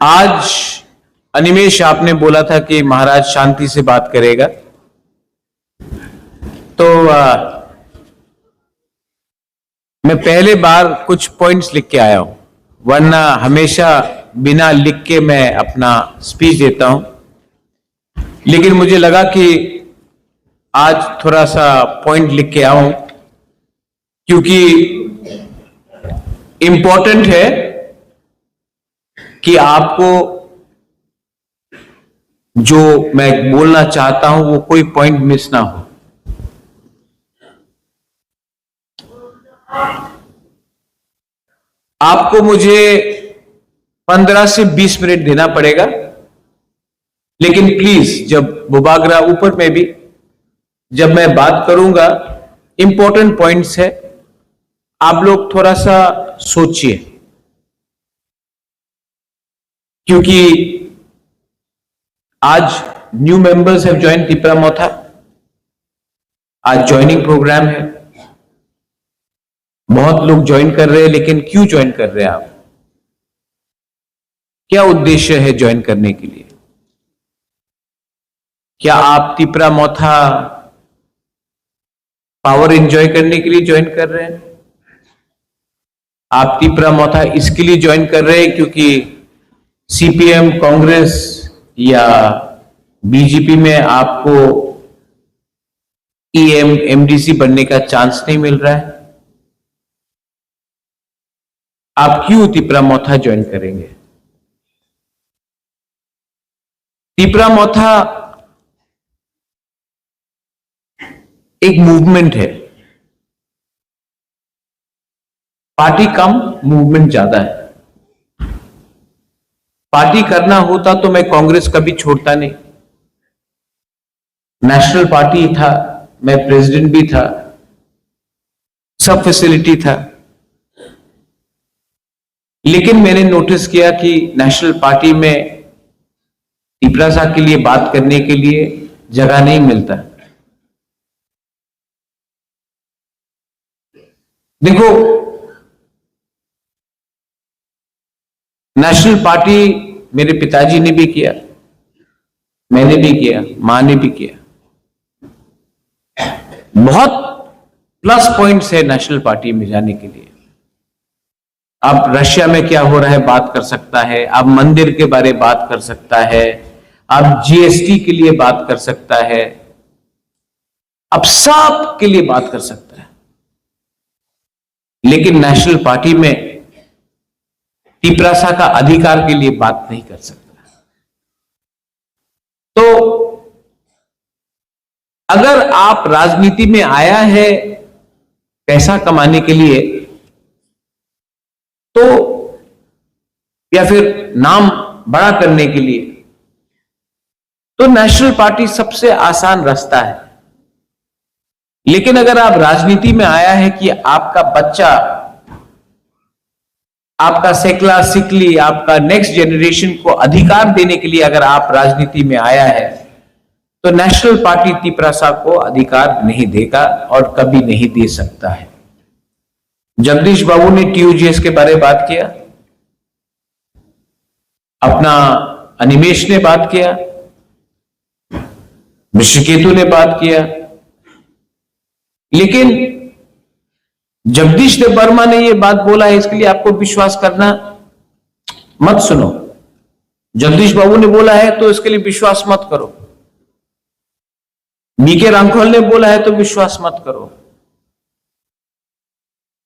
आज अनिमेश आपने बोला था कि महाराज शांति से बात करेगा, तो मैं पहले बार कुछ पॉइंट्स लिख के आया हूं, वरना हमेशा बिना लिख के मैं अपना स्पीच देता हूं। लेकिन मुझे लगा कि आज थोड़ा सा पॉइंट लिख के आऊं, क्योंकि इंपॉर्टेंट है कि आपको जो मैं बोलना चाहता हूं वो कोई पॉइंट मिस ना हो। आपको मुझे 15 से 20 मिनट देना पड़ेगा, लेकिन प्लीज जब बुबागरा ऊपर में भी जब मैं बात करूंगा, इंपॉर्टेंट पॉइंट्स है, आप लोग थोड़ा सा सोचिए, क्योंकि आज new members have join Tipra Motha. आज ज्वाइनिंग प्रोग्राम है, बहुत लोग ज्वाइन कर रहे हैं, लेकिन क्यों ज्वाइन कर रहे हैं आप? क्या उद्देश्य है ज्वाइन करने के लिए? क्या आप तिपरा मोथा पावर एंजॉय करने के लिए ज्वाइन कर रहे हैं? आप तिपरा मोथा इसके लिए ज्वाइन कर रहे हैं क्योंकि सीपीएम, कांग्रेस या बीजेपी में आपको ईएम, एमडीसी बनने का चांस नहीं मिल रहा है? आप क्यों तिपरा मोथा ज्वाइन करेंगे? तिपरा मोथा एक मूवमेंट है, पार्टी कम, मूवमेंट ज्यादा है। पार्टी करना होता तो मैं कांग्रेस कभी छोड़ता नहीं। नेशनल पार्टी था, मैं प्रेसिडेंट भी था, सब फैसिलिटी था, लेकिन मैंने नोटिस किया कि नेशनल पार्टी में तिपरा साहब के लिए बात करने के लिए जगह नहीं मिलता। देखो, नेशनल पार्टी मेरे पिताजी ने भी किया, मैंने भी किया, मां ने भी किया। बहुत प्लस पॉइंट्स है नेशनल पार्टी में जाने के लिए। अब रशिया में क्या हो रहा है बात कर सकता है, अब मंदिर के बारे में बात कर सकता है, अब जीएसटी के लिए बात कर सकता है, अब सब के लिए बात कर सकता है, लेकिन नेशनल पार्टी में तिपरासा का अधिकार के लिए बात नहीं कर सकता। तो अगर आप राजनीति में आया है पैसा कमाने के लिए, तो या फिर नाम बड़ा करने के लिए, तो नेशनल पार्टी सबसे आसान रास्ता है। लेकिन अगर आप राजनीति में आया है कि आपका बच्चा, आपका सेकला सिकली, आपका नेक्स्ट जनरेशन को अधिकार देने के लिए अगर आप राजनीति में आया है, तो नेशनल पार्टी तिपरासा को अधिकार नहीं देगा और कभी नहीं दे सकता है। जगदीश बाबू ने टीयूजीएस के बारे में बात किया, अपना अनिमेश ने बात किया, ऋषिकेतु ने बात किया, लेकिन जगदीश वर्मा ने यह बात बोला है, इसके लिए आपको विश्वास करना मत सुनो। जगदीश बाबू ने बोला है तो इसके लिए विश्वास मत करो। बीके रांखोल ने बोला है तो विश्वास मत करो।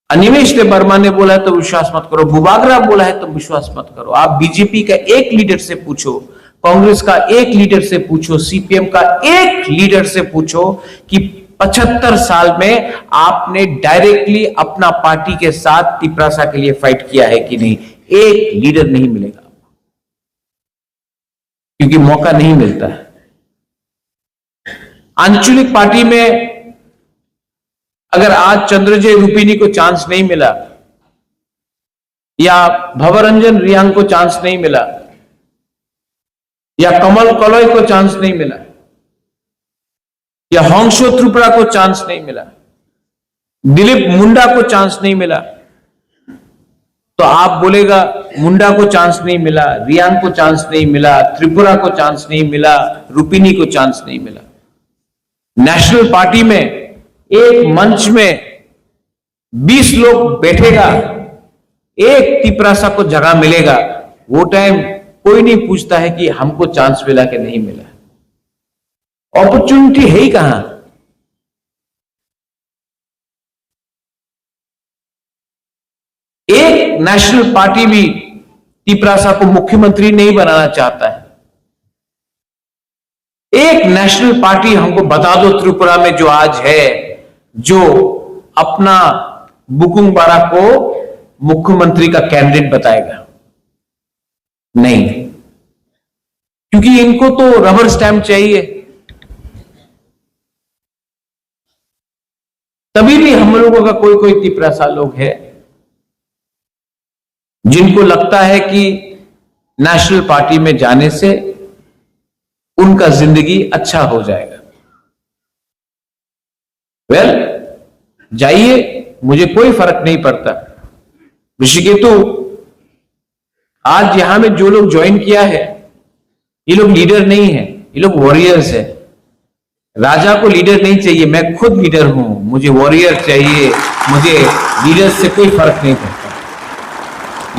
अनिमेश वर्मा ने बोला है तो विश्वास मत करो। बुबागरा बोला है तो विश्वास मत करो। आप बीजेपी का एक लीडर से पूछो, कांग्रेस का एक लीडर से पूछो, सीपीएम का एक लीडर से पूछो कि 75 साल में आपने डायरेक्टली अपना पार्टी के साथ तिपरासा के लिए फाइट किया है कि नहीं? एक लीडर नहीं मिलेगा, क्योंकि मौका नहीं मिलता है। आंचलिक पार्टी में अगर आज चंद्रजय रूपिनी को चांस नहीं मिला, या भवरंजन रियांग को चांस नहीं मिला, या कमल कलॉय को चांस नहीं मिला, या होंगशो त्रिपुरा को चांस नहीं मिला, दिलीप मुंडा को चांस नहीं मिला, तो आप बोलेगा मुंडा को चांस नहीं मिला, रियांग को चांस नहीं मिला, त्रिपुरा को चांस नहीं मिला, रुपिनी को चांस नहीं मिला। नेशनल पार्टी में एक मंच में 20 लोग बैठेगा, एक तिपरासा को जगह मिलेगा, वो टाइम कोई नहीं पूछता है कि हमको चांस मिला कि नहीं मिला। अपॉर्चुनिटी है ही कहां? एक नेशनल पार्टी भी तिपरासा को मुख्यमंत्री नहीं बनाना चाहता है। एक नेशनल पार्टी हमको बता दो त्रिपुरा में जो आज है, जो अपना बुकुंग बारा को मुख्यमंत्री का कैंडिडेट बताएगा। नहीं, क्योंकि इनको तो रबर स्टैंप चाहिए। तभी भी हम लोगों का कोई कोई तिपरासा लोग है जिनको लगता है कि नेशनल पार्टी में जाने से उनका जिंदगी अच्छा हो जाएगा। वेल, जाइए, मुझे कोई फर्क नहीं पड़ता। ऋषिकेतु आज यहां में जो लोग ज्वाइन किया है, ये लोग लीडर नहीं है, ये लोग वॉरियर्स है। राजा को लीडर नहीं चाहिए, मैं खुद लीडर हूं, मुझे वॉरियर चाहिए, मुझे लीडर से कोई फर्क नहीं पड़ता।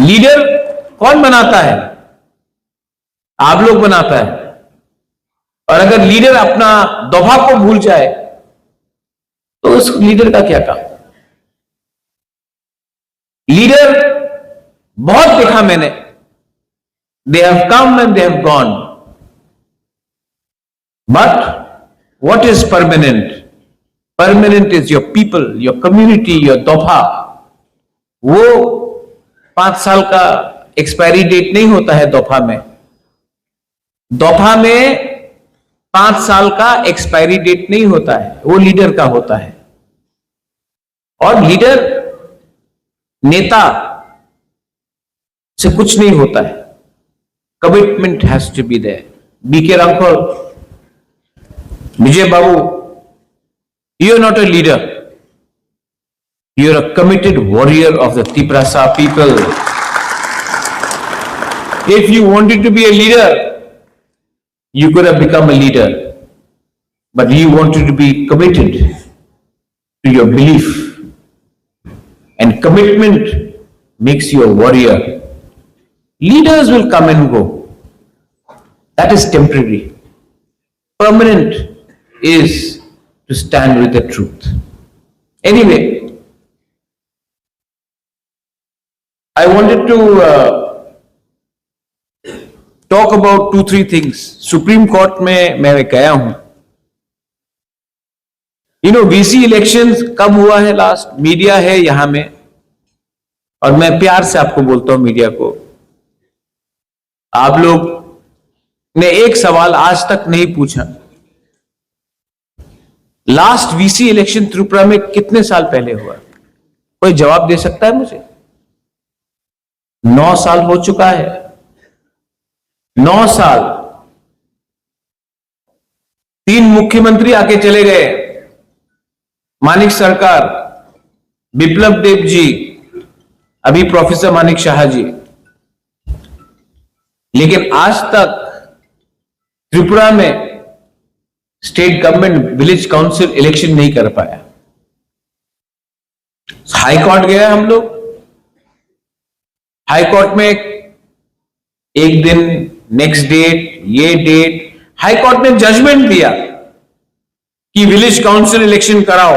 लीडर कौन बनाता है? आप लोग बनाता है। और अगर लीडर अपना दोभा को भूल जाए तो उस लीडर का क्या काम? लीडर बहुत देखा मैंने, they have come and they have gone, but what is permanent? Permanent is your people, your community, your दोभा। वो 5 साल का एक्सपायरी डेट नहीं होता है दोभा में। दोभा में 5 साल का एक्सपायरी डेट नहीं होता है, वो लीडर का होता है। और लीडर नेता से कुछ नहीं होता है। Commitment has to be there. BK Ramphal, Vijay Babu, you are not a leader. You are a committed warrior of the Tiprasa people. If you wanted to be a leader, you could have become a leader. But you wanted to be committed to your belief. And commitment makes you a warrior. Leaders will come and go. That is temporary. Permanent is to stand with the truth. Anyway, I wanted to talk about 2-3 things. Supreme Court में मैं गया हूं। VC elections कब हुआ है last? Media है यहां में, और मैं प्यार से आपको बोलता हूं मीडिया को, आप लोग ने एक सवाल आज तक नहीं पूछा। लास्ट वीसी इलेक्शन त्रिपुरा में कितने साल पहले हुआ? कोई जवाब दे सकता है मुझे? 9 साल हो चुका है। 9 साल। 3 मुख्यमंत्री आके चले गए, मानिक सरकार, बिप्लब देव जी, अभी प्रोफेसर मानिक शाह जी। लेकिन आज तक त्रिपुरा में state government village council election नहीं कर पाया। हाई कोर्ट गए हम लोग, हाई कोर्ट में एक दिन, नेक्स्ट डेट, ये डेट, हाई कोर्ट ने जजमेंट दिया कि विलेज काउंसिल इलेक्शन कराओ।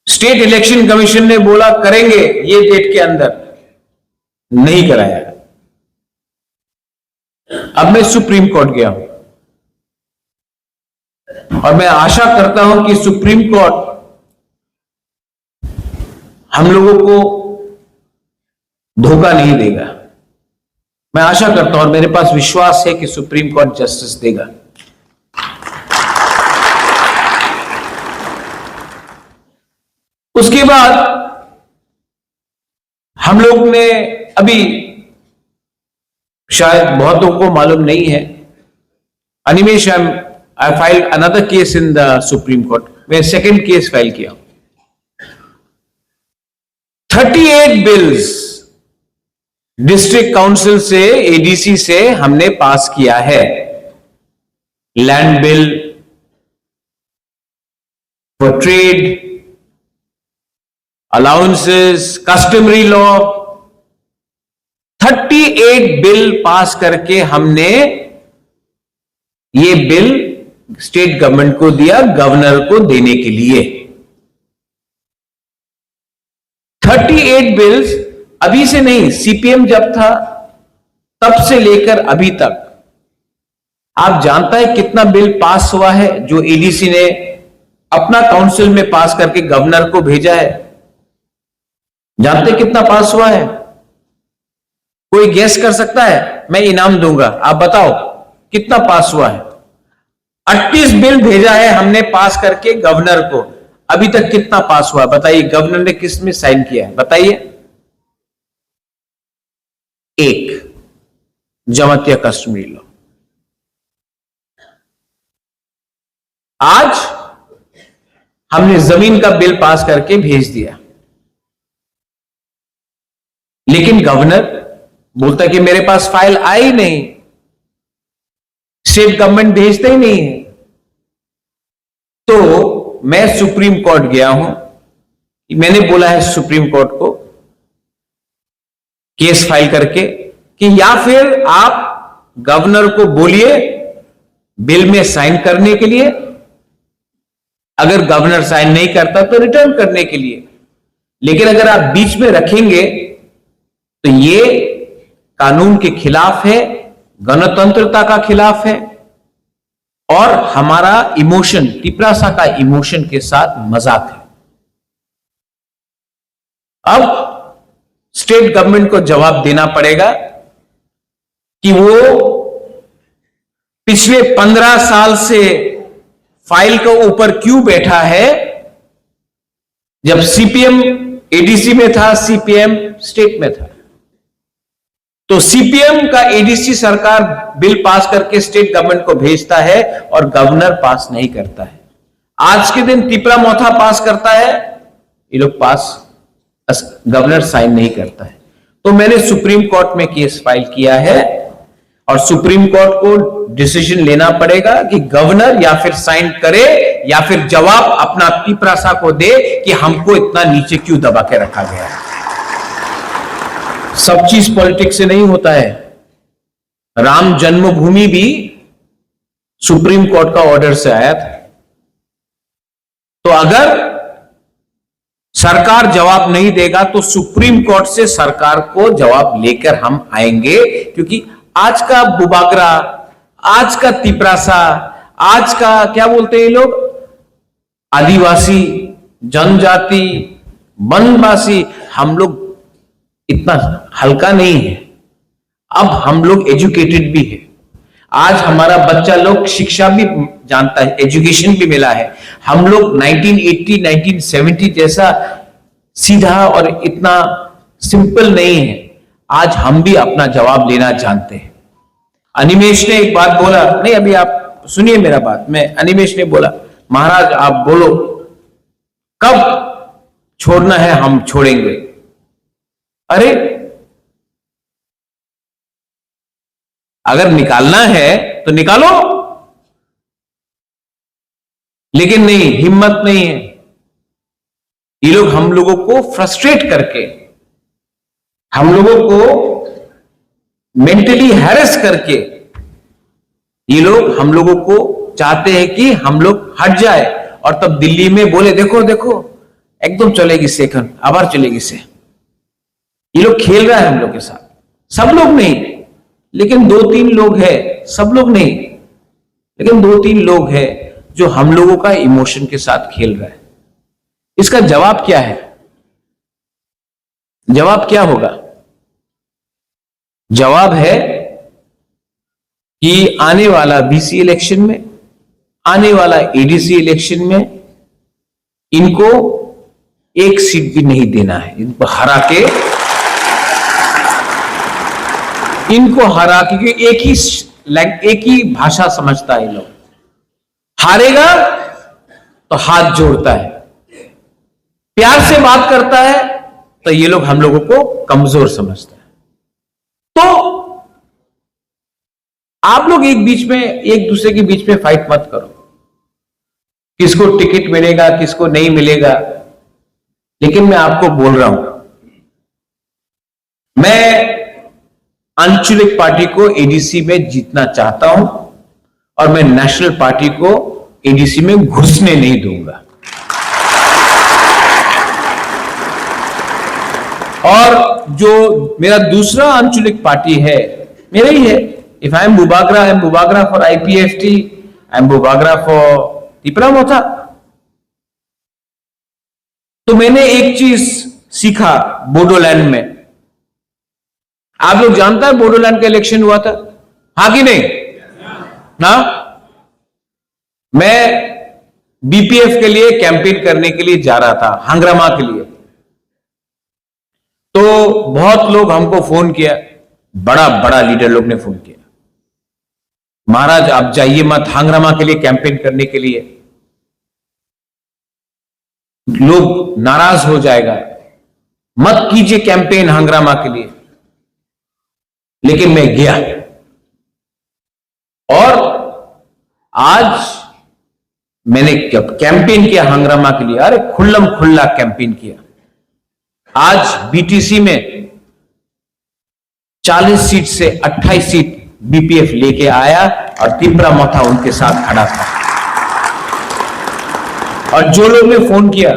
स्टेट इलेक्शन कमीशन ने बोला करेंगे ये डेट के अंदर, नहीं कराया। अब मैं सुप्रीम कोर्ट गया हूं और मैं आशा करता हूं कि सुप्रीम कोर्ट हम लोगों को धोखा नहीं देगा। मैं आशा करता हूं और मेरे पास विश्वास है कि सुप्रीम कोर्ट जस्टिस देगा। उसके बाद हम लोग ने अभी, शायद बहुतों को मालूम नहीं है, Animesh, I filed another case in the Supreme Court. मैं सेकेंड केस फाइल किया। 38 बिल्स डिस्ट्रिक्ट काउंसिल से, एडीसी से हमने पास किया है। Land bill, for trade, allowances, customary law, 38 bill pass करके हमने ये बिल स्टेट गवर्नमेंट को दिया, गवर्नर को देने के लिए। 38 बिल्स अभी से नहीं, सीपीएम जब था तब से लेकर अभी तक। आप जानता है कितना बिल पास हुआ है जो एडीसी ने अपना काउंसिल में पास करके गवर्नर को भेजा है? जानते कितना पास हुआ है? कोई गेस कर सकता है? मैं इनाम दूंगा, आप बताओ कितना पास हुआ है? 38 बिल भेजा है हमने पास करके गवर्नर को, अभी तक कितना पास हुआ बताइए? गवर्नर ने किस में साइन किया है बताइए? एक, जमातिया कस्टमरी लॉ। आज हमने जमीन का बिल पास करके भेज दिया, लेकिन गवर्नर बोलता है कि मेरे पास फाइल आई नहीं, स्टेट गवर्नमेंट भेजते ही नहीं है। तो मैं सुप्रीम कोर्ट गया हूं, मैंने बोला है सुप्रीम कोर्ट को केस फाइल करके कि या फिर आप गवर्नर को बोलिए बिल में साइन करने के लिए, अगर गवर्नर साइन नहीं करता तो रिटर्न करने के लिए। लेकिन अगर आप बीच में रखेंगे तो ये कानून के खिलाफ है, गणतंत्रता का खिलाफ है, और हमारा इमोशन, तिपरासा का इमोशन के साथ मजाक है। अब स्टेट गवर्नमेंट को जवाब देना पड़ेगा कि वो पिछले 15 साल से फाइल के ऊपर क्यों बैठा है। जब सीपीएम एडीसी में था, सीपीएम स्टेट में था, तो सीपीएम का एडीसी सरकार बिल पास करके स्टेट गवर्नमेंट को भेजता है और गवर्नर पास नहीं करता है। आज के दिन तिपरा मोथा पास करता है, ये लोग पास, गवर्नर साइन नहीं करता है। तो मैंने सुप्रीम कोर्ट में केस फाइल किया है और सुप्रीम कोर्ट को डिसीजन लेना पड़ेगा कि गवर्नर या फिर साइन करे या फिर जवाब अपना तिपरासा को दे कि हमको इतना नीचे क्यों दबा के रखा गया है। सब चीज पॉलिटिक्स से नहीं होता है। राम जन्मभूमि भी सुप्रीम कोर्ट का ऑर्डर से आया था। तो अगर सरकार जवाब नहीं देगा तो सुप्रीम कोर्ट से सरकार को जवाब लेकर हम आएंगे, क्योंकि आज का बुबागरा, आज का तिपरासा, आज का क्या बोलते हैं ये लोग, आदिवासी, जनजाति, वनवासी, हम लोग इतना हल्का नहीं है। अब हम लोग एजुकेटेड भी है। आज हमारा बच्चा लोग शिक्षा भी जानता है, एजुकेशन भी मिला है। हम लोग 1980, 1970 जैसा सीधा और इतना सिंपल नहीं है। आज हम भी अपना जवाब लेना जानते हैं। अनिमेश ने एक बात बोला, नहीं अभी आप सुनिए मेरा बात, मैं अनिमेश ने बोला महाराज आप बोलो कब छोड़ना है, हम छोड़ेंगे। अरे अगर निकालना है तो निकालो, लेकिन नहीं, हिम्मत नहीं है। ये लोग हम लोगों को फ्रस्ट्रेट करके, हम लोगों को मेंटली हैरेस करके, ये लोग हम लोगों को चाहते हैं कि हम लोग हट जाए और तब दिल्ली में बोले देखो देखो एकदम चलेगी सेकंड, आभार चलेगी से। ये लोग खेल रहा है हम लोग के साथ। सब लोग नहीं, लेकिन 2-3 लोग हैं, सब लोग नहीं, लेकिन 2-3 लोग हैं जो हम लोगों का इमोशन के साथ खेल रहा है। इसका जवाब क्या है? जवाब क्या होगा? जवाब है कि आने वाला बीसी इलेक्शन में, आने वाला एडीसी इलेक्शन में इनको एक सीट भी नहीं देना है। इनको हरा के, क्योंकि एक ही भाषा समझता है। लोग हारेगा तो हाथ जोड़ता है, प्यार से बात करता है तो ये लोग हम लोगों को कमजोर समझते हैं। तो आप लोग एक दूसरे के बीच में फाइट मत करो, किसको टिकट मिलेगा किसको नहीं मिलेगा। लेकिन मैं आपको बोल रहा हूं, मैं आंचलिक पार्टी को एडीसी में जीतना चाहता हूं और मैं नेशनल पार्टी को एडीसी में घुसने नहीं दूंगा। और जो मेरा दूसरा आंचलिक पार्टी है मेरा ही है। If I am Bubagra, I am Bubagra for IPFT, I am Bubagra for Tipra Motha. तो मैंने एक चीज सीखा बोडोलैंड में। आप लोग जानता है बोडोलैंड का इलेक्शन हुआ था, हाँ कि नहीं? ना, मैं बीपीएफ के लिए कैंपेन करने के लिए जा रहा था, हंग्रामा के लिए। तो बहुत लोग हमको फोन किया, बड़ा बड़ा लीडर लोग ने फोन किया, महाराज आप जाइए मत हंग्रामा के लिए कैंपेन करने के लिए, लोग नाराज हो जाएगा, मत कीजिए कैंपेन हंग्रामा के लिए। लेकिन मैं गया और आज मैंने कैंपेन किया हंग्रामा के लिए। अरे खुल्लम खुल्ला कैंपेन किया। आज बीटीसी में 40 सीट से 28 सीट बीपीएफ लेके आया और तिपरा मोथा उनके साथ खड़ा था। और जो लोग ने फोन किया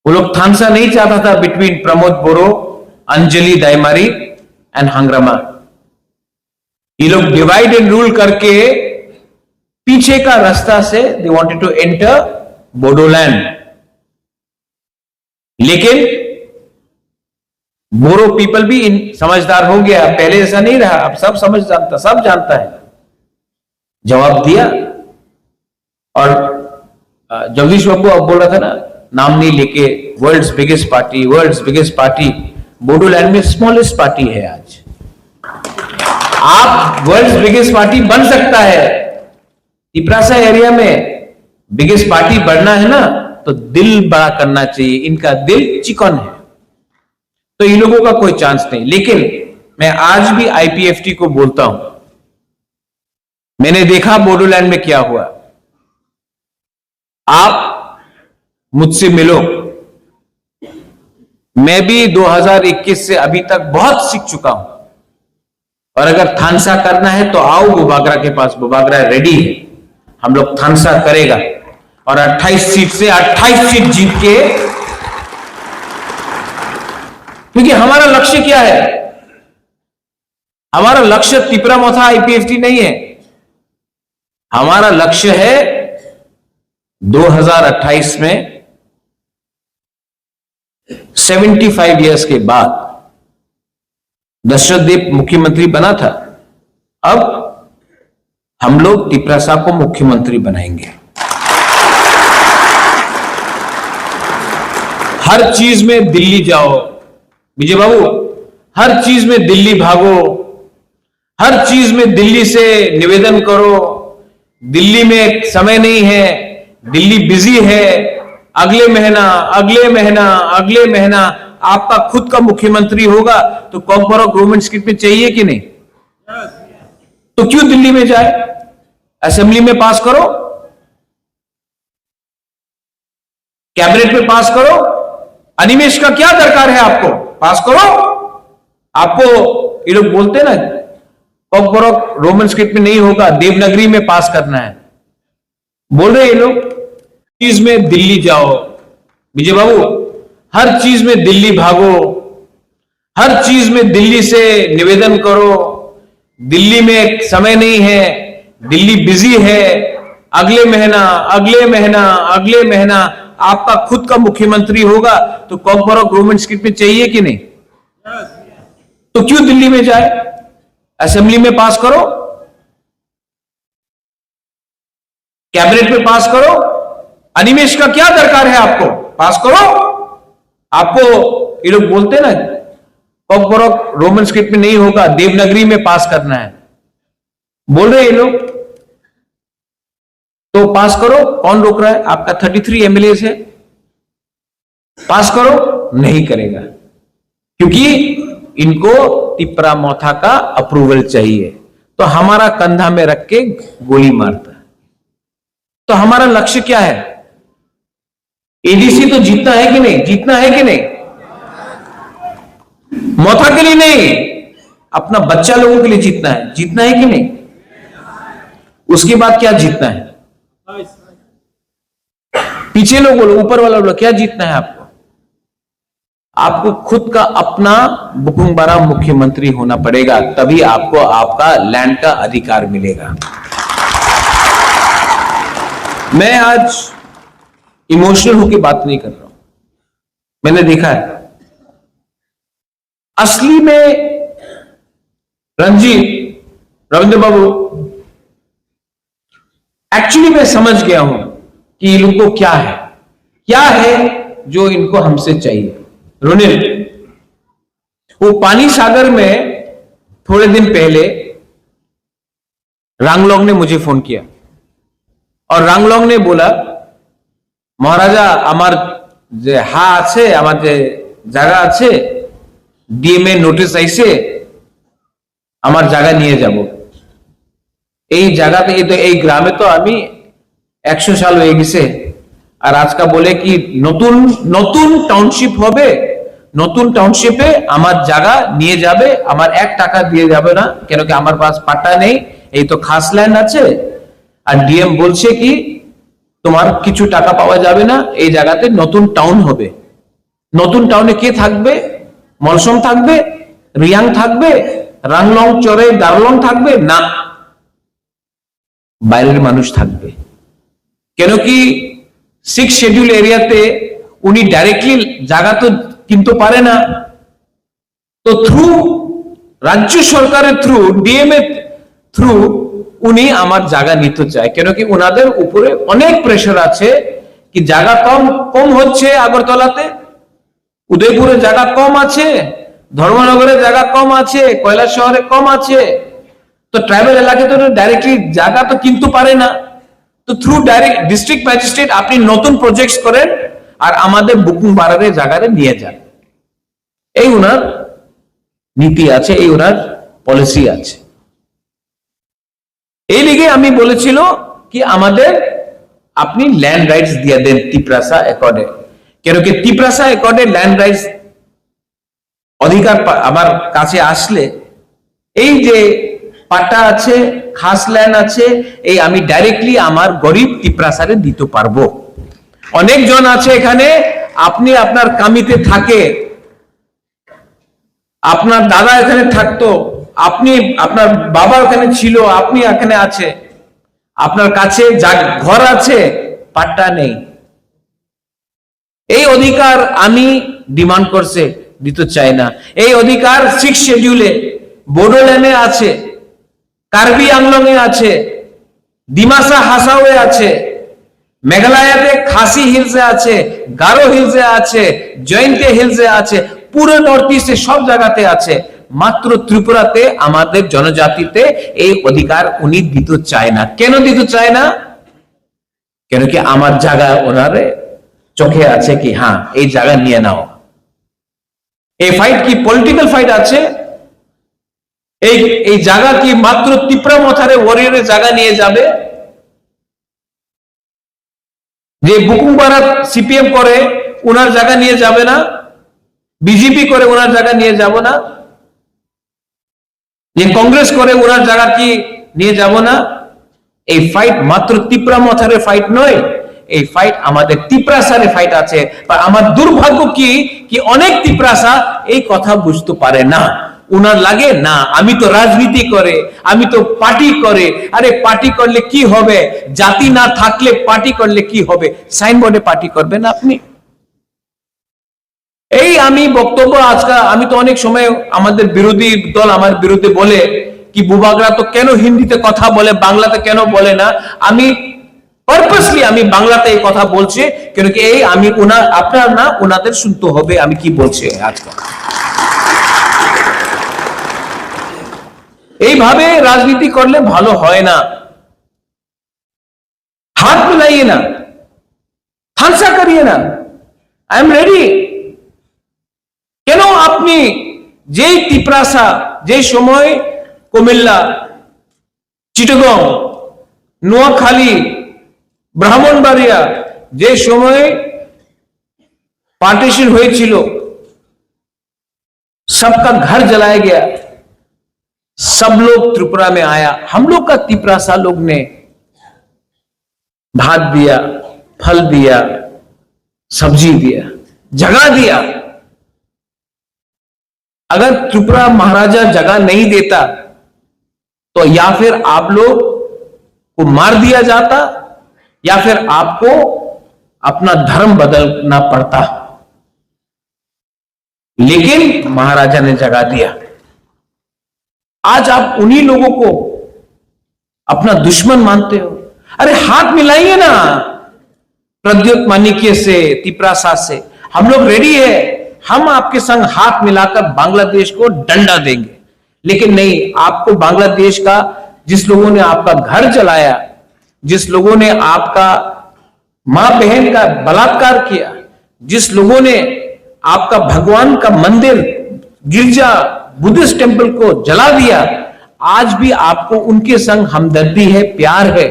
वो लोग थानसा नहीं चाहता था बिटवीन प्रमोद बोरो, अंजलि दाइमारी एंड हंग्रामा। ये लोग डिवाइड एंड रूल करके पीछे का रास्ता से they wanted to enter Bodoland. लेकिन बोरो पीपल भी समझदार हो गया, पहले ऐसा नहीं रहा, अब सब सब जानता है। जवाब दिया। और जगदीश बाबू अब बोल रहा था ना, नाम नहीं लेके, वर्ल्ड्स बिगेस्ट पार्टी बोडोलैंड में स्मॉलेस्ट पार्टी है। आज आप वर्ल्ड्स बिगेस्ट पार्टी बन सकता है। तिपरासा एरिया में बिगेस्ट पार्टी बनना है ना, तो दिल बड़ा करना चाहिए। इनका दिल चिकन है, तो इन लोगों का कोई चांस नहीं। लेकिन मैं आज भी आईपीएफटी को बोलता हूं, मैंने देखा बोडोलैंड में क्या हुआ। आप मुझसे मिलो, मैं भी 2021 से अभी तक बहुत सीख चुका हूं। और अगर थानसा करना है तो आओ बुबागरा के पास, बुबागरा रेडी है, हम लोग थानसा करेगा और 28 सीट से 28 सीट जीत के। क्योंकि हमारा लक्ष्य क्या है? हमारा लक्ष्य तिपरा मोथा आईपीएफटी नहीं है। हमारा लक्ष्य है 2028 में 75 इयर्स के बाद दशरथ देव मुख्यमंत्री बना था, अब हम लोग तिपरासा को मुख्यमंत्री बनाएंगे। हर चीज में दिल्ली जाओ विजय बाबू, हर चीज में दिल्ली भागो, हर चीज में दिल्ली से निवेदन करो, दिल्ली में समय नहीं है, दिल्ली बिजी है, अगले महीना आपका खुद का मुख्यमंत्री होगा तो कॉम्पोरो गवर्नमेंट स्किट में चाहिए कि नहीं? तो क्यों दिल्ली में जाए? असेंबली में पास करो, कैबिनेट में पास करो। अनिमेश का क्या दरकार है? आपको पास करो। आपको ये लोग बोलते ना कॉम्पोरो रोमन स्क्रिप्ट में नहीं होगा, देवनागरी में पास करना है, बोल रहे ये लोग। चीज में दिल्ली जाओ विजय बाबू, हर चीज में दिल्ली भागो, हर चीज में दिल्ली से निवेदन करो, दिल्ली में समय नहीं है, दिल्ली बिजी है, अगले महीना आपका खुद का मुख्यमंत्री होगा तो कॉम्पोरो गवर्नमेंट स्किट में चाहिए कि नहीं? तो क्यों दिल्ली में जाए? असेंबली में पास करो, कैबिनेट में पास करो। अनिमेश का क्या दरकार है? आपको पास करो। आपको ये लोग बोलते ना कॉम्पोरो रोमन स्क्रिप्ट में नहीं होगा, देवनागरी में पास करना है, बोल रहे ये लोग। तो पास करो, कौन रोक रहा है? आपका 33 एमएलए है, पास करो। नहीं करेगा, क्योंकि इनको तिपरा मोथा का अप्रूवल चाहिए। तो हमारा कंधा में रख के गोली मारता है। तो हमारा लक्ष्य क्या है? एडीसी तो जीतना है कि नहीं? जीतना है कि नहीं? मोथा के लिए नहीं, अपना बच्चा लोगों के लिए जीतना है। जीतना है कि नहीं? उसके बाद क्या जीतना है? पीछे लोग बोलो, ऊपर वाला बोलो, क्या जीतना है आपको? आपको खुद का अपना बुकुंबारा मुख्यमंत्री होना पड़ेगा, तभी आपको आपका लैंड का अधिकार मिलेगा। मैं आज इमोशनल होकर बात नहीं कर रहा हूं। मैंने देखा है असली में रंजीत, रविंद्र बाबू, एक्चुअली मैं समझ गया हूं कि ये लोग को क्या है जो इनको हमसे चाहिए। रोनिल, वो पानी सागर में थोड़े दिन पहले रांगलोंग ने मुझे फोन किया और रांगलोंग ने बोला, महाराजा আমার যে হা আছে, আমার যে জায়গা আছে, ডিএমএ নোটিশ আইছে, আমার জায়গা নিয়ে যাব। এই জায়গাতে এই গ্রামে তো আমি 100 সাল হয়ে গেছে, আর আজকে বলে কি নতুন নতুন টাউনশিপ হবে, নতুন টাউনশিপে আমার জায়গা নিয়ে যাবে, আমার 1 টাকা দিয়ে যাবে না, কেন কি আমার পাস পাট্টা নেই, এই তো খাস ল্যান্ড আছে। আর ডিএম বলছে কি তোমার কিছু টাকা পাওয়া যাবে না, এই জায়গাতে নতুন টাউন হবে। নতুন টাউনে কে থাকবে? মলসম থাকবে, রিয়াং থাকবে, রাংলং চরে দারলং থাকবে না, বাইরের মানুষ থাকবে। কেন কি 6 শিডিউল এরিয়াতে উনি ডাইরেক্টলি জায়গা তো কিনতে পারে না, তো থ্রু রাজ্য সরকারের থ্রু, ডিএমএ থ্রু উনি আমার জায়গা নিতে চায়। কেন কি ওনাদের উপরে অনেক প্রেশার আছে কি জায়গা কম হচ্ছে, আগরতলাতে, উদয়পুরে জায়গা কম আছে, ধর্মনগরে জায়গা কম আছে, কৈলাস শহরে কম আছে। তো ট্রাইবাল এলাকাতে তো ডাইরেক্টলি জায়গা তো কিনতে পারে না। তো থ্রু ডাইরেক্ট ডিস্ট্রিক্ট ম্যাজিস্ট্রেট আপনি নতুন প্রজেক্টস করেন আর আমাদের বুকুংবাড়ারে জায়গারে নিয়ে যান। এই ওনার নীতি আছে, এই ওনার পলিসি আছে। এই লিগে আমি বলেছিল কি আমাদের আপনি ল্যান্ড রাইটস দিয়ে দেন তিপ্রাসা একর্ডে। কেন কি তিপ্রাসা একর্ডে ল্যান্ড রাইটস অধিকার আমার কাছে আসলে এই যে পাট্টা আছে, খাস ল্যান্ড আছে, এই আমি ডাইরেক্টলি আমার গরিব তিপ্রাসারে দিতে পারবো। অনেকজন আছে এখানে, আপনি আপনার কামিতে থাকে, আপনার দাদা এখানে থাকতো, আপনি আপনার বাবা ওখানে ছিল, আপনি এখানে আছে, আপনার কাছে ঘর আছে, পাট্টা নেই। এই অধিকার আমি ডিমান্ড করছে, দিতে চাই না। এই অধিকার 6 শিডিউলে বোডোল্যান্ডে আছে, কার্বি আংলং এ আছে, ডিমাসা হাসাওয়ে আছে, মেঘালয়তে খাসি হিলসে আছে, গারো হিলসে আছে, জয়ন্তে হিলসে আছে, পুরো নর্থ ইস্টে সব জায়গাতে আছে। মাত্র ত্রিপুরাতে আমাদের জনজাতিতে এই অধিকার উনি দিতে চায় না। কেন দিতে চায় না? কেন কি আমার জায়গা ওনারে চোখে আছে কি হ্যাঁ এই জায়গা নিয়ে নাও। এই ফাইট কি পলিটিক্যাল ফাইট আছে? এই জায়গা কি মাত্র তিপ্রা মথারে ওয়ারিয়রের জায়গা নিয়ে যাবে? যে বুকুংবাড়া সিপিএম করে ওনার জায়গা নিয়ে যাবে না, বিজেপি করে ওনার জায়গা নিয়ে যাব না, যে কংগ্রেস করে ওনার জায়গা কি নিয়ে যাব না? এই ফাইট মাত্র তিপ্রা মথারে ফাইট নয়, এই ফাইট আমাদের তিপ্রাসারে ফাইট আছে। আমার দুর্ভাগ্য কি অনেক তিপ্রাসা এই কথা বুঝতে পারে না। উনার লাগে না আমি তো রাজনীতি করে, আমি তো পার্টি করে। আরে পার্টি করলে কি হবে? জাতি না থাকলে পার্টি করলে কি হবে? সাইনবোর্ডে পার্টি করবেন আপনি? এই আমি বক্তব্য আজকে আমি তো অনেক সময় আমাদের বিরোধী দল আমার বিরুদ্ধে বলে কি বুবাগরা তো কেন হিন্দিতে কথা বলে, বাংলাতে কেন বলে না। আমি পারপাসলি আমি বাংলাতে এই কথা বলছি, কেন কি এই আমি আপনার না ওনাদের শুনতে হবে আমি কি বলছি আজকে। এইভাবে রাজনীতি করলে ভালো হয় না। हाथ मिलाइए ना, थानसा करिए ना। I am ready. যে তিপ্রাসা যে সময় কুমিল্লা, চিটাগং, নোয়াখালী, ব্রাহ্মণবাড়িয়া যে সময় पार्टीशन হয়েছিল, सबका घर जलाया गया, सब लोग त्रिपुरा में आया। हम लोग का तिपरासा लोग ने भात दिया, फल दिया, सब्जी दिया, जगह दिया। अगर त्रिपुरा महाराजा जगह नहीं देता तो या फिर आप लोग को मार दिया जाता या फिर आपको अपना धर्म बदलना पड़ता। लेकिन महाराजा ने जगह दिया। आज आप उन्हीं लोगों को अपना दुश्मन मानते हो। अरे हाथ मिलाइए ना प्रद्योत मानिक्य से, तिपरासा से। हम लोग रेडी है, हम आपके संग हाथ मिलाकर बांग्लादेश को डंडा देंगे। लेकिन नहीं, आपको बांग्लादेश का, जिस लोगों ने आपका घर जलाया, जिस लोगों ने आपका मां बहन का बलात्कार किया, जिस लोगों ने आपका भगवान का मंदिर, गिरजा, बुद्धिस्ट टेंपल को जला दिया, आज भी आपको उनके संग हमदर्दी है, प्यार है।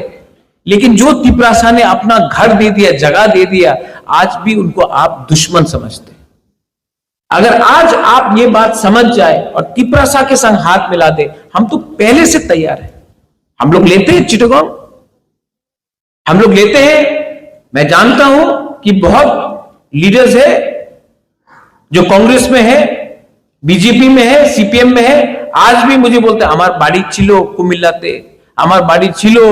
लेकिन जो तिपरासा ने अपना घर दे दिया, जगह दे दिया, आज भी उनको आप दुश्मन समझते। अगर आज आप ये बात समझ जाए और तिपरासा के संग हाथ मिला दे, हम तो पहले से तैयार है। हम लोग लेते हैं चिटागोंग, हम लोग लेते हैं। मैं जानता हूं कि बहुत लीडर्स है जो कांग्रेस में है, बीजेपी में है, सीपीएम में है, आज भी मुझे बोलते हैं हमार बाड़ी छिलो कुमिल्लाते, हमार बाड़ी छिलो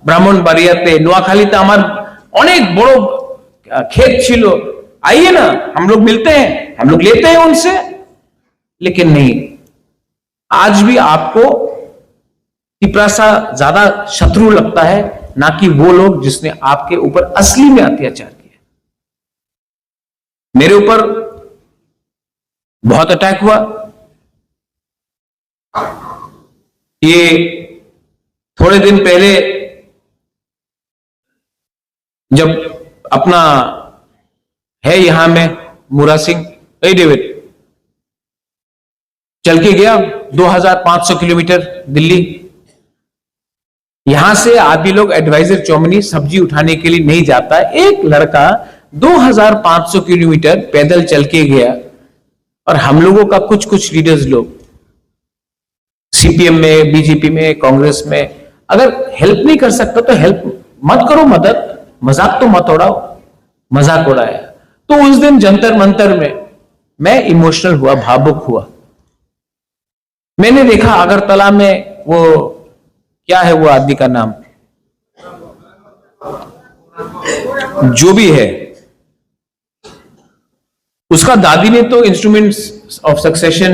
ब्राह्मणबाड़ियाते, নোয়াখালীতে আমার অনেক বড় खेत छिलो, आइए ना, हम लोग मिलते हैं, हम लोग लेते हैं उनसे। लेकिन नहीं, आज भी आपको तिपरासा ज्यादा शत्रु लगता है, ना कि वो लोग जिसने आपके ऊपर असली में अत्याचार किया। मेरे ऊपर बहुत अटैक हुआ। ये थोड़े दिन पहले जब अपना है यहां में मुरा सिंह, डेविड चल के गया 2500 किलोमीटर दिल्ली। यहां से आदमी लोग एडवाइजर चौमनी सब्जी उठाने के लिए नहीं जाता। एक लड़का 2500 किलोमीटर पैदल चल के गया। और हम लोगों का कुछ कुछ लीडर्स लोग सीपीएम में, बीजेपी में, कांग्रेस में, अगर हेल्प नहीं कर सकता तो हेल्प मत करो, मदद, मजाक तो मत उड़ाओ। मजाक उड़ाया तो उस दिन जंतर मंतर में मैं इमोशनल हुआ, भावुक हुआ। मैंने देखा अगरतला में वो क्या है वो आदमी का नाम, जो भी है, उसका दादी ने तो इंस्ट्रूमेंट्स ऑफ सक्सेशन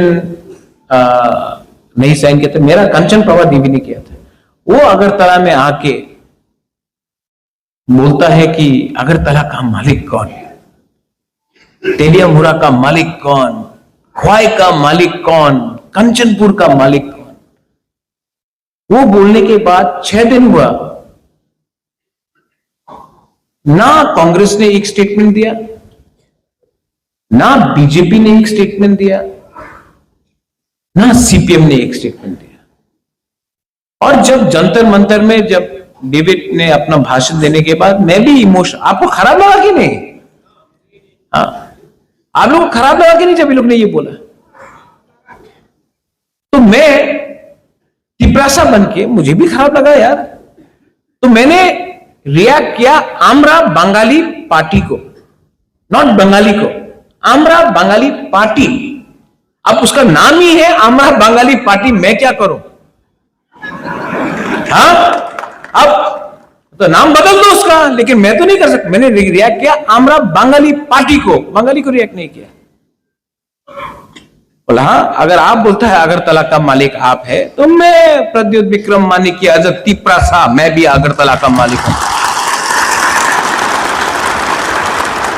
नहीं साइन किया था, मेरा कंचन प्रभा देवी ने किया था। वो अगरतला में आके बोलता है कि अगरतला का मालिक कौन है, तेलियामुरा का मालिक कौन, ख्वाई का मालिक कौन, कंचनपुर का मालिक कौन। वो बोलने के बाद 6 दिन हुआ, ना कांग्रेस ने एक स्टेटमेंट दिया, ना बीजेपी ने एक स्टेटमेंट दिया, ना सीपीएम ने एक स्टेटमेंट दिया। और जब जंतर मंतर में जब डेविड ने अपना भाषण देने के बाद मैं भी इमोशन, आपको खराब लगा कि नहीं? हाँ, आप लोगों को खराब लगा कि नहीं जब ये लोग ने ये बोला? तो मैं तिपरासा बन के मुझे भी खराब लगा यार। तो मैंने रिएक्ट किया आमरा बंगाली पार्टी को, नॉट बंगाली को, आमरा बंगाली पार्टी। अब उसका नाम ही है आमरा बंगाली पार्टी, मैं क्या करूं? हाँ, अब तो नाम बदल दो उसका, लेकिन मैं तो नहीं कर सकता। मैंने रिएक्ट किया आमरा बंगाली पार्टी को, बंगाली को रिएक्ट नहीं किया। बोला हाँ, अगर आप बोलता है अगरतला का मालिक आप है तो मैं प्रद्योत विक्रम मानिक्य एज अ तिपरासा, मैं भी अगरतला का मालिक हूं।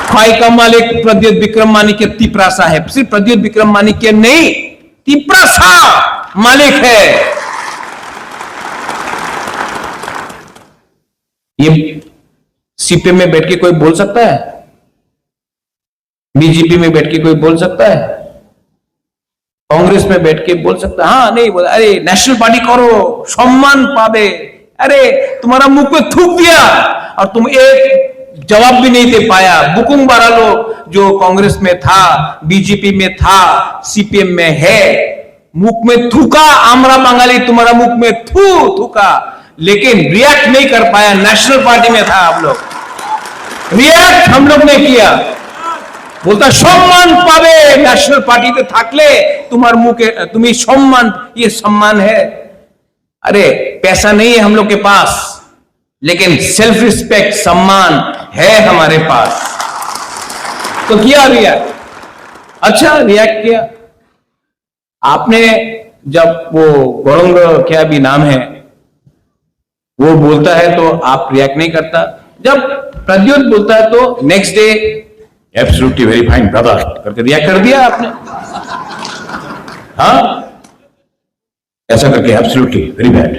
ख्वाई का मालिक प्रद्योत विक्रम मानिक्य तिपरासा है। सिर्फ प्रद्योत विक्रम मानिक्य नहीं, तिपरासा मालिक है। ये सीपीएम में बैठ के कोई बोल सकता है? बीजेपी में बैठ के कोई बोल सकता है? कांग्रेस में बैठ के बोल सकता, हाँ नहीं बोला, अरे नेशनल पार्टी करो सम्मान पावे, अरे तुम्हारा मुंह पे थूक दिया और तुम एक जवाब भी नहीं दे पाया। बुकुम बारा लोग जो कांग्रेस में था, बीजेपी में था, सीपीएम में है, मुख में थूका, आमरा बंगाली तुम्हारा मुख में थूका, लेकिन रिएक्ट नहीं कर पाया। नेशनल पार्टी में था आप लोग, रिएक्ट हम लोग ने किया। बोलता सम्मान पावे, नेशनल पार्टी पे थाकले तुम्हारे मुंह के, तुम्हें सम्मान, ये सम्मान है? अरे पैसा नहीं है हम लोग के पास, लेकिन सेल्फ रिस्पेक्ट, सम्मान है हमारे पास। तो किया रिएक्ट, अच्छा रिएक्ट किया आपने। जब वो गौरंग क्या भी नाम है वो बोलता है तो आप रिएक्ट नहीं करता। जब प्रद्योत बोलता है तो next day absolutely very fine brother करके रिएक्ट कर दिया आपने। हाँ ऐसा करके एब्सोल्युटली वेरी बैड,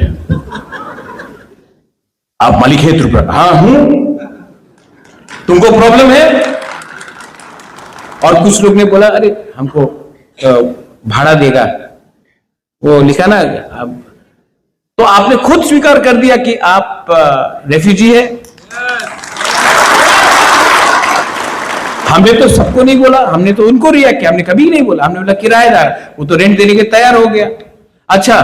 आप मालिक है त्रिपुरा? हाँ हूं। तुमको प्रॉब्लम है? और कुछ लोग ने बोला अरे हमको भाड़ा देगा, वो लिखा ना अब, तो आपने खुद स्वीकार कर दिया कि आप रेफ्यूजी है। हमने तो सबको नहीं बोला, हमने तो उनको रिएक्ट किया, हमने कभी नहीं बोला। हमने बोला किराएदार, वो तो रेंट देने के तैयार हो गया। अच्छा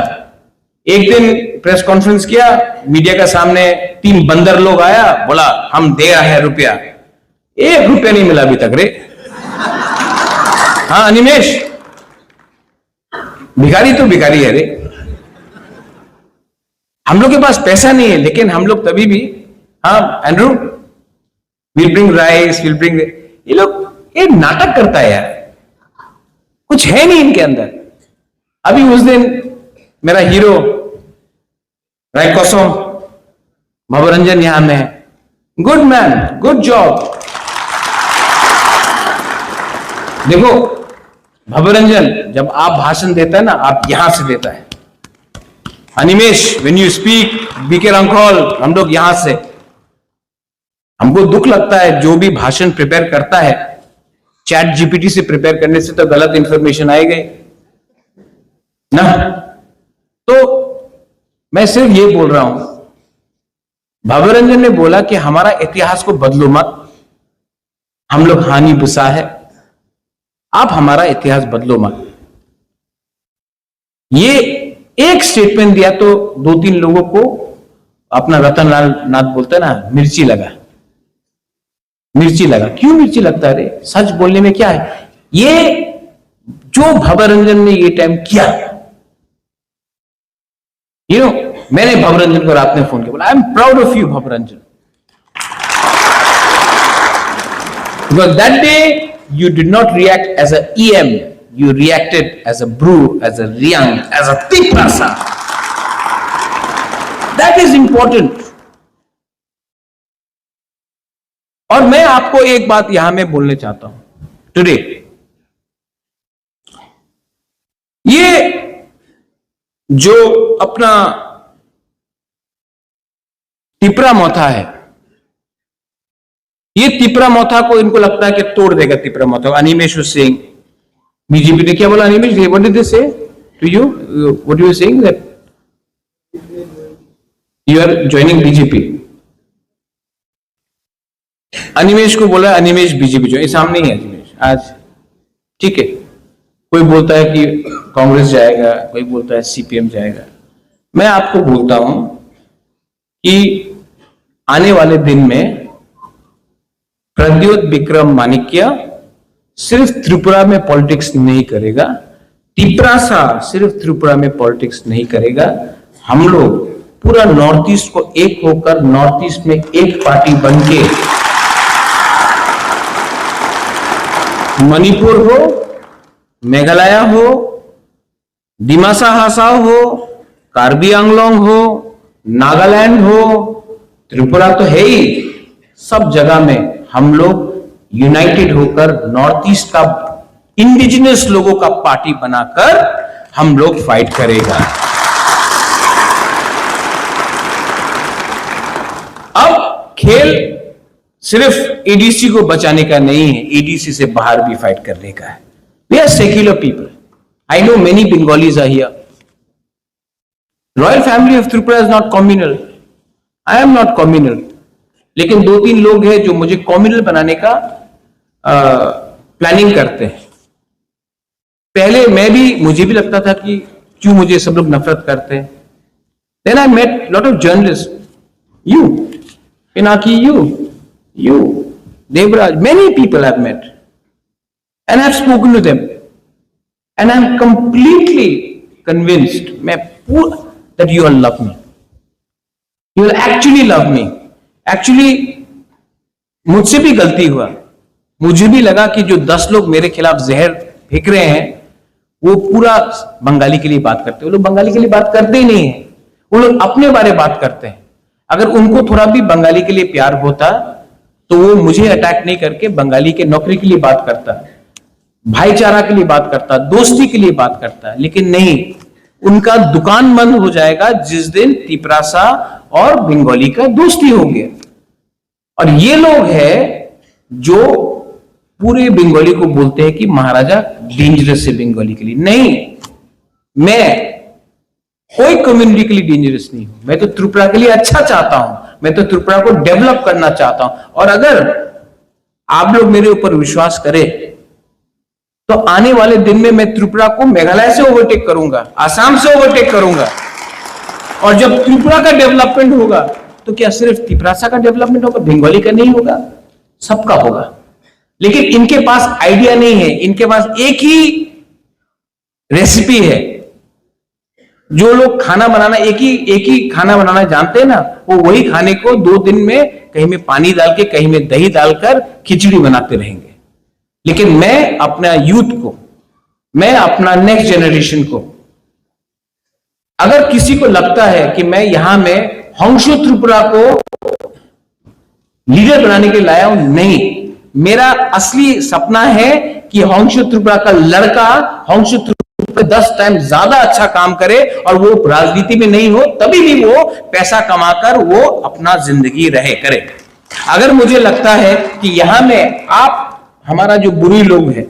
एक दिन प्रेस कॉन्फ्रेंस किया, मीडिया के सामने 3 बंदर लोग आया, बोला हम दे रहे हैं रुपया, 1 रुपया नहीं मिला अभी तक रे। हाँ अनिमेश, भिखारी तो भिखारी है रे। हम लोग के पास पैसा नहीं है, लेकिन हम लोग तभी भी, हाँ Andrew will bring rice, will bring, ये लोग एक नाटक करता है यार, कुछ है नहीं इनके अंदर। अभी उस दिन मेरा हीरो रायकोसम भवरंजन यहां में है, गुड मैन, गुड जॉब। देखो भवरंजन जब आप भाषण देता है ना, आप यहां से देता है। Animesh when you speak, BK Rankhol, हम लोग यहां से, हमको दुख लगता है जो भी भाषण प्रिपेयर करता है, चैट जीपीटी से प्रिपेयर करने से तो गलत इंफॉर्मेशन आएगी ना। तो मैं सिर्फ ये बोल रहा हूं, भवरंजन ने बोला कि हमारा इतिहास को बदलो मत, हम लोग हानि बुसा है, आप हमारा इतिहास बदलो मत। ये एक स्टेटमेंट दिया तो 2-3 लोगों को, अपना रतन लाल नाथ बोलता है ना, मिर्ची लगा, मिर्ची लगा। क्यों मिर्ची लगता है रे? सच बोलने में क्या है? ये जो भवरंजन ने ये टाइम किया, मैंने भवरंजन को रात में फोन किया, बोला I am proud of you Bhabaranjan, because that day you did not react as a EM, you reacted as a brew, as a Riang, as a Tiprasa. That is important. और मैं आपको एक बात यहां में बोलने चाहता हूं टुडे, ये जो अपना तिपरा मोथा है, ये तिपरा मोथा को इनको लगता है कि तोड़ देगा तिपरा मोथा। अनिमेश सिंह, बीजेपी ने क्या बोला? Animesh what did they say to you? What you saying that you are joining BJP? Animesh को बोला अनिमेश बीजेपी जो सामने ही है अनिमेश आज, ठीक है। कोई बोलता है कि कांग्रेस जाएगा, कोई बोलता है सीपीएम जाएगा। मैं आपको बोलता हूं कि आने वाले दिन में प्रद्योत विक्रम माणिक्य सिर्फ त्रिपुरा में पॉलिटिक्स नहीं करेगा, तिपरासा सिर्फ त्रिपुरा में पॉलिटिक्स नहीं करेगा। हम लोग पूरा नॉर्थ ईस्ट को एक होकर, नॉर्थ ईस्ट में एक पार्टी बनके, मणिपुर हो, मेघालय हो, दिमासा हासाओ हो, कार्बी आंगलोंग हो, नागालैंड हो, त्रिपुरा तो है ही, सब जगह में हम लोग यूनाइटेड होकर नॉर्थ ईस्ट का इंडिजिनस लोगों का पार्टी बनाकर हम लोग फाइट करेगा। अब खेल सिर्फ एडीसी को बचाने का नहीं है, एडीसी से बाहर भी फाइट करने का है। We are secular people, I know many Bengalis are here. Royal family of Tripura is not communal. I am not communal. लेकिन 2-3 लोग हैं जो मुझे कम्युनल बनाने का प्लानिंग करते हैं। पहले मुझे भी लगता था कि क्यों मुझे सब लोग नफरत करते हैं। Then I met lot of journalists. You, Pinaki, you, Devraj, many people I've met. And I've spoken to them. And I'm completely convinced that you all love me. You will actually love me. Actually, मुझसे भी गलती हुआ। मुझे भी लगा कि जो 10 लोग मेरे खिलाफ जहर फेंक रहे हैं वो पूरा बंगाली के लिए बात करते हैं। वो लोग बंगाली के लिए बात करते ही नहीं है, वो लोग अपने बारे बात करते हैं। अगर उनको थोड़ा भी बंगाली के लिए प्यार होता तो वो मुझे अटैक नहीं करके बंगाली के नौकरी के लिए बात करता, भाईचारा के लिए बात करता, दोस्ती के लिए बात करता। लेकिन नहीं, उनका दुकान बंद हो जाएगा जिस दिन तिपरासा और बंगाली का दोस्ती हो गया। और ये लोग हैं जो पूरे बंगाली को बोलते हैं कि महाराजा डेंजरस है बंगाली के लिए। नहीं, मैं कोई कम्युनिटी के लिए डेंजरस नहीं हूं। मैं तो त्रिपुरा के लिए अच्छा चाहता हूं, मैं तो त्रिपुरा को डेवलप करना चाहता हूं। और अगर आप लोग मेरे ऊपर विश्वास करें तो आने वाले दिन में मैं त्रिपुरा को मेघालय से ओवरटेक करूंगा, आसाम से ओवरटेक करूंगा। और जब त्रिपुरा का डेवलपमेंट होगा तो क्या सिर्फ तिपरासा का डेवलपमेंट होगा, बंगाली का नहीं होगा, सबका होगा। लेकिन इनके पास आइडिया नहीं है, इनके पास एक ही रेसिपी है। जो लोग खाना बनाना एक ही खाना बनाना जानते हैं ना, वो वही खाने को 2 दिन में कहीं में पानी डाल के कहीं में दही डालकर खिचड़ी बनाते रहेंगे। लेकिन मैं अपना यूथ को, मैं अपना नेक्स्ट जनरेशन को, अगर किसी को लगता है कि मैं यहां में होंशु त्रिपुरा को लीडर बनाने के लिए लाया हूं, नहीं, मेरा असली सपना है कि होंशु त्रिपुरा का लड़का होंशु त्रिपुरा 10 टाइम ज्यादा अच्छा काम करे और वो राजनीति में नहीं हो, तभी भी वो पैसा कमाकर वो अपना जिंदगी रहे करे। अगर मुझे लगता है कि यहां में आप, हमारा जो बुरी लोग है,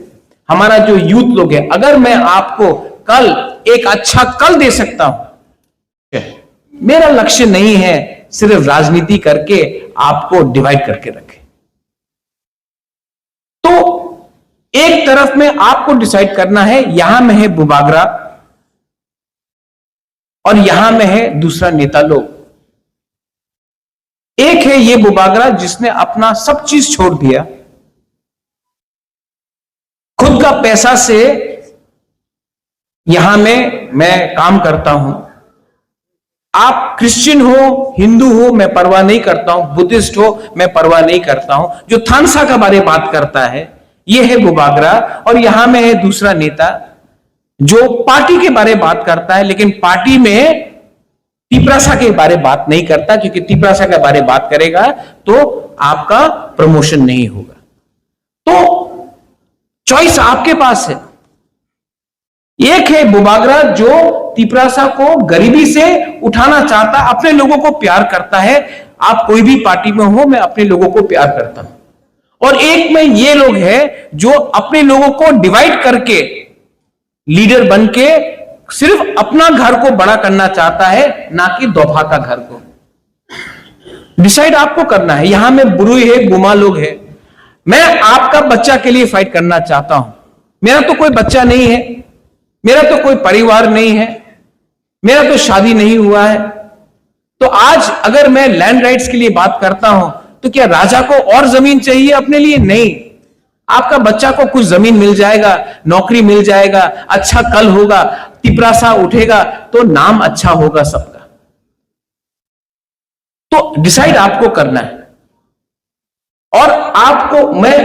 हमारा जो यूथ लोग है, अगर मैं आपको कल एक अच्छा कल दे सकता हूं, मेरा लक्ष्य नहीं है सिर्फ राजनीति करके आपको डिवाइड करके रखे। तो एक तरफ में आपको डिसाइड करना है, यहां में है बुबागरा और यहां में है दूसरा नेता लोग। एक है ये बुबागरा जिसने अपना सब चीज छोड़ दिया, खुद का पैसा से यहां में मैं काम करता हूं। आप क्रिश्चियन हो, हिंदू हो, मैं परवाह नहीं करता हूं, बुद्धिस्ट हो, मैं परवाह नहीं करता हूं। जो थानसा के बारे में बात करता है यह है बुबागरा। और यहां में है दूसरा नेता जो पार्टी के बारे में बात करता है, लेकिन पार्टी में तिपरासा के बारे में बात नहीं करता, क्योंकि तिपरासा के बारे में बात करेगा तो आपका प्रमोशन नहीं होगा। तो चॉइस आपके पास है। एक है बुबागरा जो तिपरासा को गरीबी से उठाना चाहता, अपने लोगों को प्यार करता है। आप कोई भी पार्टी में हो, मैं अपने लोगों को प्यार करता हूं। और एक में ये लोग हैं जो अपने लोगों को डिवाइड करके लीडर बन के सिर्फ अपना घर को बड़ा करना चाहता है, ना कि दोफा का घर को। डिसाइड आपको करना है। यहां में बुरुई है, गुमा लोग है। मैं आपका बच्चा के लिए फाइट करना चाहता हूं। मेरा तो कोई बच्चा नहीं है, मेरा तो कोई परिवार नहीं है, मेरा तो शादी नहीं हुआ है। तो आज अगर मैं लैंड राइट्स के लिए बात करता हूं तो क्या राजा को और जमीन चाहिए अपने लिए? नहीं। आपका बच्चा को कुछ जमीन मिल जाएगा, नौकरी मिल जाएगा, अच्छा कल होगा, तिपरासा उठेगा तो नाम अच्छा होगा सबका। तो डिसाइड आपको करना है। और आपको मैं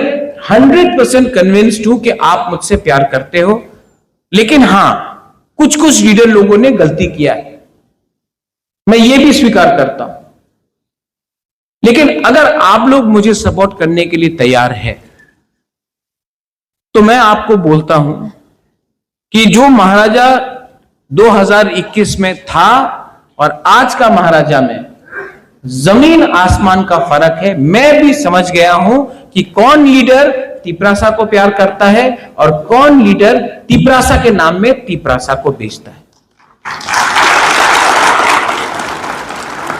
100% कन्विंस्ड हूं कि आप मुझसे प्यार करते हो। लेकिन हां, कुछ कुछ लीडर लोगों ने गलती किया है, मैं ये भी स्वीकार करता हूं। लेकिन अगर आप लोग मुझे सपोर्ट करने के लिए तैयार हैं तो मैं आपको बोलता हूं कि जो महाराजा 2021 में था और आज का महाराजा में जमीन आसमान का फर्क है। मैं भी समझ गया हूं कि कौन लीडर तिपरासा को प्यार करता है और कौन लीडर तिपरासा के नाम में तिपरासा को बेचता है।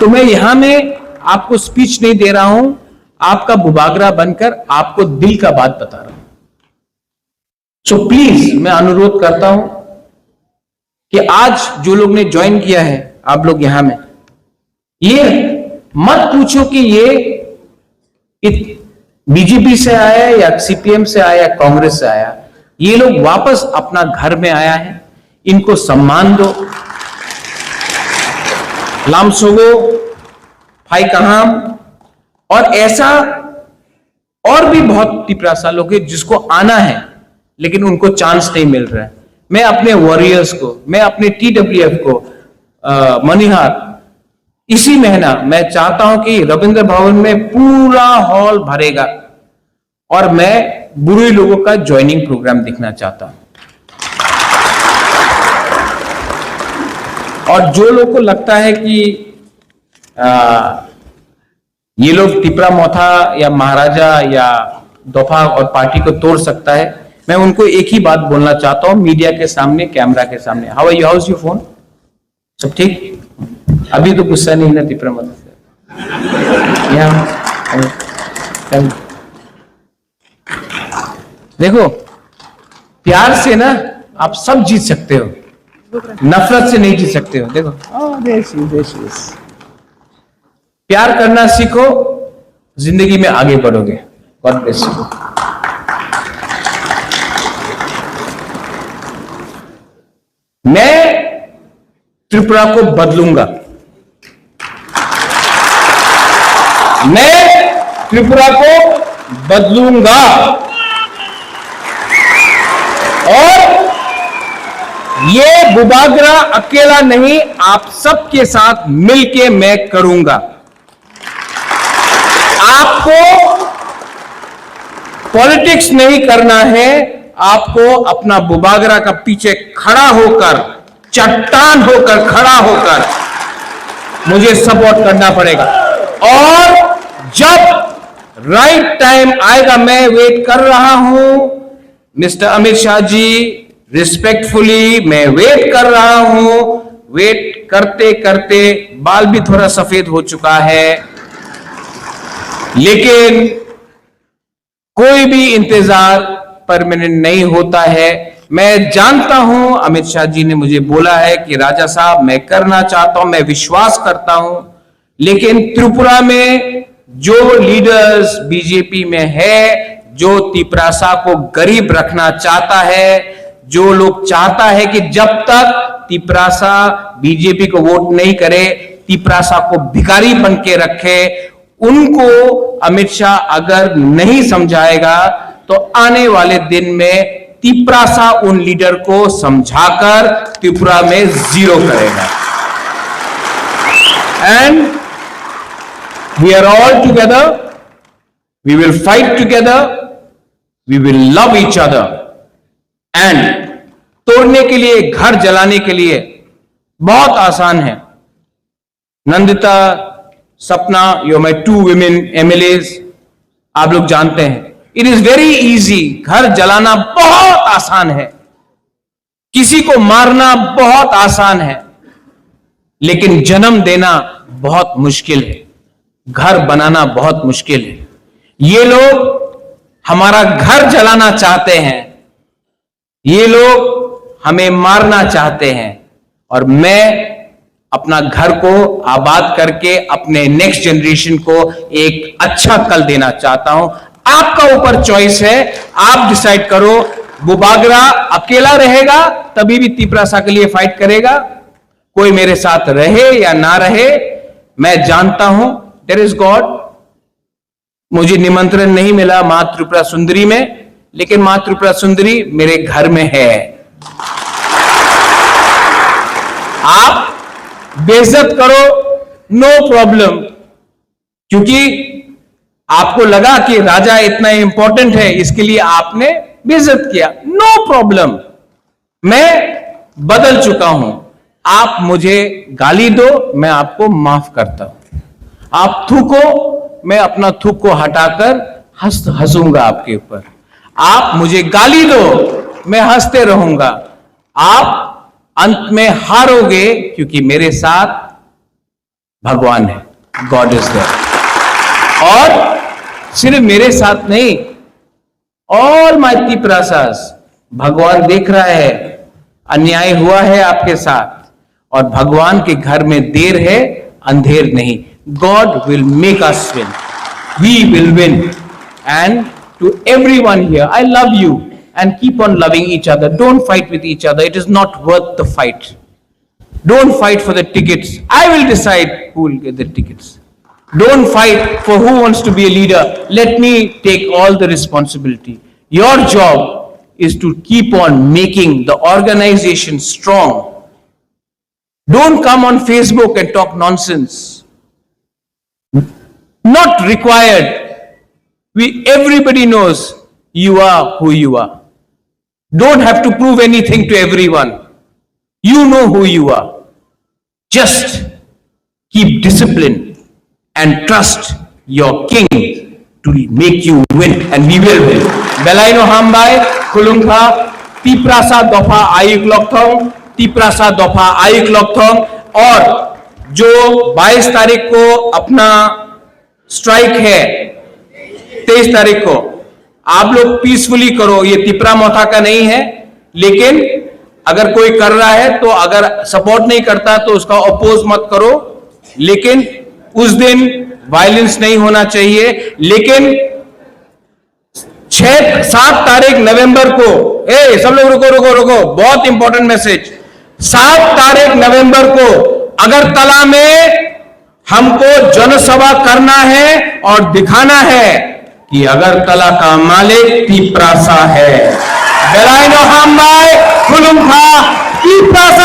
तो मैं यहां में आपको स्पीच नहीं दे रहा हूं, आपका बुबागरा बनकर आपको दिल का बात बता रहा हूं। सो प्लीज मैं अनुरोध करता हूं कि आज जो लोग ने ज्वाइन किया है, आप लोग यहां में, ये मत पूछो कि ये बीजेपी से आया है या सीपीएम से आया या कांग्रेस से आया। ये लोग वापस अपना घर में आया है, इनको सम्मान दो। लामसोगो, फाई कहाम और ऐसा और भी बहुत तिपरासा लोग हैं जिसको आना है लेकिन उनको चांस नहीं मिल रहा है। मैं अपने वॉरियर्स को, मैं अपने टीडब्ल्यूएफ को, मनिहार, इसी महीना मैं चाहता हूं कि रविंद्र भवन में पूरा हॉल भरेगा और मैं बुरे लोगों का ज्वाइनिंग प्रोग्राम देखना चाहता हूं। और जो लोग को लगता है कि ये लोग टिपरा मोथा या महाराजा या दोफा और पार्टी को तोड़ सकता है, मैं उनको एक ही बात बोलना चाहता हूं मीडिया के सामने, कैमरा के सामने। How are you, how is your phone, सब ठीक? अभी तो गुस्सा नहीं ना तिपरा मोथा से? देखो, प्यार से ना आप सब जीत सकते हो, नफरत से नहीं जीत सकते हो। देखो, प्यार करना सीखो, जिंदगी में आगे बढ़ोगे। God bless you. मैं त्रिपुरा को बदलूंगा, मैं त्रिपुरा को बदलूंगा और ये बुबागरा अकेला नहीं, आप सबके साथ मिलके मैं करूंगा। आपको पॉलिटिक्स नहीं करना है, आपको अपना बुबागरा का पीछे खड़ा होकर, चट्टान होकर, खड़ा होकर मुझे सपोर्ट करना पड़ेगा। और जब राइट टाइम आएगा, मैं वेट कर रहा हूं मिस्टर अमित शाह जी, रिस्पेक्टफुली मैं वेट कर रहा हूं। वेट करते करते बाल भी थोड़ा सफेद हो चुका है, लेकिन कोई भी इंतजार परमानेंट नहीं होता है। मैं जानता हूं, अमित शाह जी ने मुझे बोला है कि राजा साहब मैं करना चाहता हूं, मैं विश्वास करता हूं, लेकिन त्रिपुरा में जो लीडर्स बीजेपी में है, जो तिपरासा को गरीब रखना चाहता है, जो लोग चाहता है कि जब तक तिपरासा बीजेपी को वोट नहीं करे, तिपरासा को भिखारी बन के रखे, उनको अमित शाह अगर नहीं समझाएगा तो आने वाले दिन में तिपरासा उन लीडर को समझाकर त्रिपुरा में जीरो करेगा। And we are all together, we will fight together, we will love each other. And तोड़ने के लिए, घर जलाने के लिए बहुत आसान है। नंदिता, सपना, यू माई 2 women MLAs, आप लोग जानते हैं, इट इज वेरी इजी। घर जलाना बहुत आसान है, किसी को मारना बहुत आसान है, लेकिन जन्म देना बहुत मुश्किल है, घर बनाना बहुत मुश्किल है। ये लोग हमारा घर जलाना चाहते हैं, ये लोग हमें मारना चाहते हैं, और मैं अपना घर को आबाद करके अपने नेक्स्ट जनरेशन को एक अच्छा कल देना चाहता हूं। आपका ऊपर चॉइस है, आप डिसाइड करो। बुबागरा अकेला रहेगा तभी भी तिपरासा के लिए फाइट करेगा, कोई मेरे साथ रहे या ना रहे, मैं जानता हूं देयर इज गॉड। मुझे निमंत्रण नहीं मिला मां त्रिपुरा सुंदरी में, लेकिन मां त्रिपुरा सुंदरी मेरे घर में है। आप बेइज्जत करो, नो प्रॉब्लम, क्योंकि आपको लगा कि राजा इतना इंपॉर्टेंट है, इसके लिए आपने बेइज्जत किया, नो प्रॉब्लम, मैं बदल चुका हूं। आप मुझे गाली दो, मैं आपको माफ करता हूं। आप थूको, मैं अपना थूक को हटाकर हंसूंगा आपके ऊपर। आप मुझे गाली दो, मैं हंसते रहूंगा, आप अंत में हारोगे, क्योंकि मेरे साथ भगवान है, गॉड इज देयर। और सिर्फ मेरे साथ नहीं, ऑल माय तिपरासास, भगवान देख रहा है, अन्याय हुआ है आपके साथ, और भगवान के घर में देर है, अंधेर नहीं। God will make us win, we will win. And to everyone here, I love you and keep on loving each other. Don't fight with each other. It is not worth the fight. Don't fight for the tickets. I will decide who will get the tickets. Don't fight for who wants to be a leader. Let me take all the responsibility. Your job is to keep on making the organization strong. Don't come on Facebook and talk nonsense. Not required. Everybody knows you are who you are. Don't have to prove anything to everyone. You know who you are. Just keep discipline and trust your king to make you win, and we will win. Belaino Hambai, Kulungha, Tiprasa Dofa Ayuk Lokthong, Tiprasa Dofa Ayuk Lokthong, और जो 22 तारीख को अपना strike है, 23 तारीख को आप लोग पीसफुली करो। ये तिपरा मोथा का नहीं है, लेकिन अगर कोई कर रहा है तो अगर सपोर्ट नहीं करता तो उसका अपोज मत करो, लेकिन उस दिन वायलेंस नहीं होना चाहिए। लेकिन 7 तारीख नवंबर को, सब लोग रुको रुको रुको, बहुत इंपॉर्टेंट मैसेज। 7 तारीख नवंबर को अगरतला में हमको जनसभा करना है और दिखाना है कि अगरतला का मालिक तिपरासा है। बेलाइनो हाम्बाई, खुलुंखा, तिपरासा।